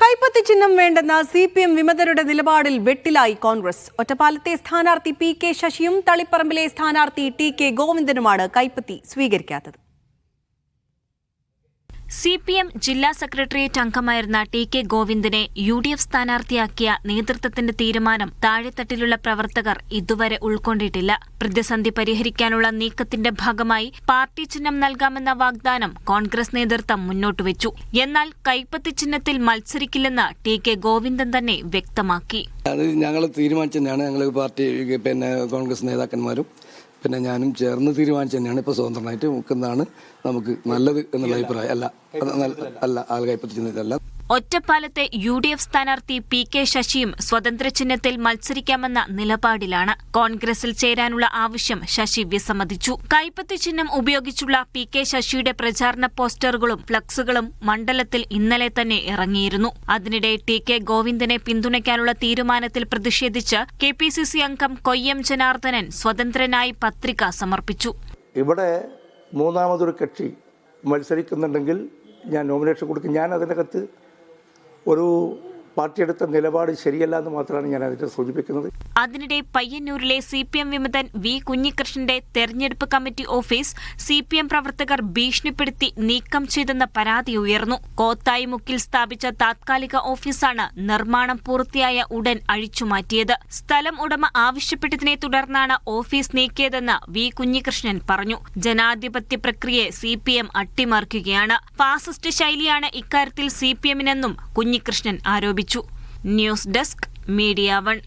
കൈപ്പത്തി ചിഹ്നം വേണ്ടെന്ന CPM വിമതരുടെ നിലപാടിൽ വെട്ടിലായി കോൺഗ്രസ്. ഒറ്റപ്പാലത്തെ സ്ഥാനാർത്ഥി PK ശശിയും തളിപ്പറമ്പിലെ സ്ഥാനാർത്ഥി TK ഗോവിന്ദനുമാണ് കൈപ്പത്തി സ്വീകരിക്കാത്തത്. CPM ജില്ലാ സെക്രട്ടേറിയറ്റ് അംഗമായിരുന്ന TK ഗോവിന്ദനെ UDF സ്ഥാനാർത്ഥിയാക്കിയ നേതൃത്വത്തിന്റെ തീരുമാനം താഴെത്തട്ടിലുള്ള പ്രവർത്തകർ ഇതുവരെ ഉൾക്കൊണ്ടിട്ടില്ല. പ്രതിസന്ധി പരിഹരിക്കാനുള്ള നീക്കത്തിന്റെ ഭാഗമായി പാർട്ടി ചിഹ്നം നൽകാമെന്ന വാഗ്ദാനം കോൺഗ്രസ് നേതൃത്വം മുന്നോട്ടുവച്ചു. എന്നാൽ കൈപ്പത്തി ചിഹ്നത്തിൽ മത്സരിക്കില്ലെന്ന് TK ഗോവിന്ദൻ തന്നെ വ്യക്തമാക്കി. അത് ഞങ്ങൾ തീരുമാനിച്ചതന്നെയാണ്. ഞങ്ങൾ പാർട്ടി കോൺഗ്രസ് നേതാക്കന്മാരും ഞാനും ചേർന്ന് തീരുമാനിച്ചു തന്നെയാണ്. ഇപ്പോൾ സ്വതന്ത്രമായിട്ട് നിൽക്കുന്നതാണ് നമുക്ക് നല്ലത് എന്നുള്ള അഭിപ്രായം. അല്ല ആൾ കൈപ്പത്തി ചിഹ്നത്തിലല്ല. ഒറ്റപ്പാലത്തെ UDF സ്ഥാനാർത്ഥി PK ശശിയും സ്വതന്ത്ര ചിഹ്നത്തിൽ മത്സരിക്കാമെന്ന നിലപാടിലാണ്. കോൺഗ്രസിൽ ചേരാനുള്ള ആവശ്യം ശശി വിസമ്മതിച്ചു. കൈപ്പത്തി ചിഹ്നം ഉപയോഗിച്ചുള്ള PK ശശിയുടെ പ്രചാരണ പോസ്റ്ററുകളും ഫ്ലക്സുകളും മണ്ഡലത്തിൽ ഇന്നലെ തന്നെ ഇറങ്ങിയിരുന്നു. അതിനിടെ TK ഗോവിന്ദനെ പിന്തുണയ്ക്കാനുള്ള തീരുമാനത്തിൽ പ്രതിഷേധിച്ച് KPCC അംഗം കൊയ്യം ജനാർദ്ദനൻ സ്വതന്ത്രനായി പത്രിക സമർപ്പിച്ചു. ഇവിടെ മൂന്നാമതൊരു കക്ഷി മത്സരിക്കുന്നുണ്ടെങ്കിൽ ഞാൻ നോമിനേഷൻ കൊടുക്കും. ഞാൻ അതിനകത്ത് ഒരു പാർട്ടിയെടുത്ത നിലപാട് ശരിയല്ല എന്ന് മാത്രമാണ് ഞാൻ അതിനെ സൂചിപ്പിക്കുന്നത്. അതിനിടെ പയ്യന്നൂരിലെ CPM വിമതൻ V കുഞ്ഞികൃഷ്ണന്റെ തെരഞ്ഞെടുപ്പ് കമ്മിറ്റി ഓഫീസ് CPM പ്രവർത്തകർ ഭീഷണിപ്പെടുത്തി നീക്കം ചെയ്തെന്ന പരാതി ഉയർന്നു. കോത്തായിമുക്കിൽ സ്ഥാപിച്ച താത്കാലിക ഓഫീസാണ് നിർമ്മാണം പൂർത്തിയായ ഉടൻ അഴിച്ചുമാറ്റിയത്. സ്ഥലം ഉടമ ആവശ്യപ്പെട്ടതിനെ തുടർന്നാണ് ഓഫീസ് നീക്കിയതെന്ന് V കുഞ്ഞികൃഷ്ണൻ പറഞ്ഞു. ജനാധിപത്യ പ്രക്രിയയെ CPM അട്ടിമറിക്കുകയാണ്. ഫാസിസ്റ്റ് ശൈലിയാണ് ഇക്കാര്യത്തിൽ CPMനെന്നും കുഞ്ഞികൃഷ്ണൻ ആരോപിച്ചു. News desk media 1.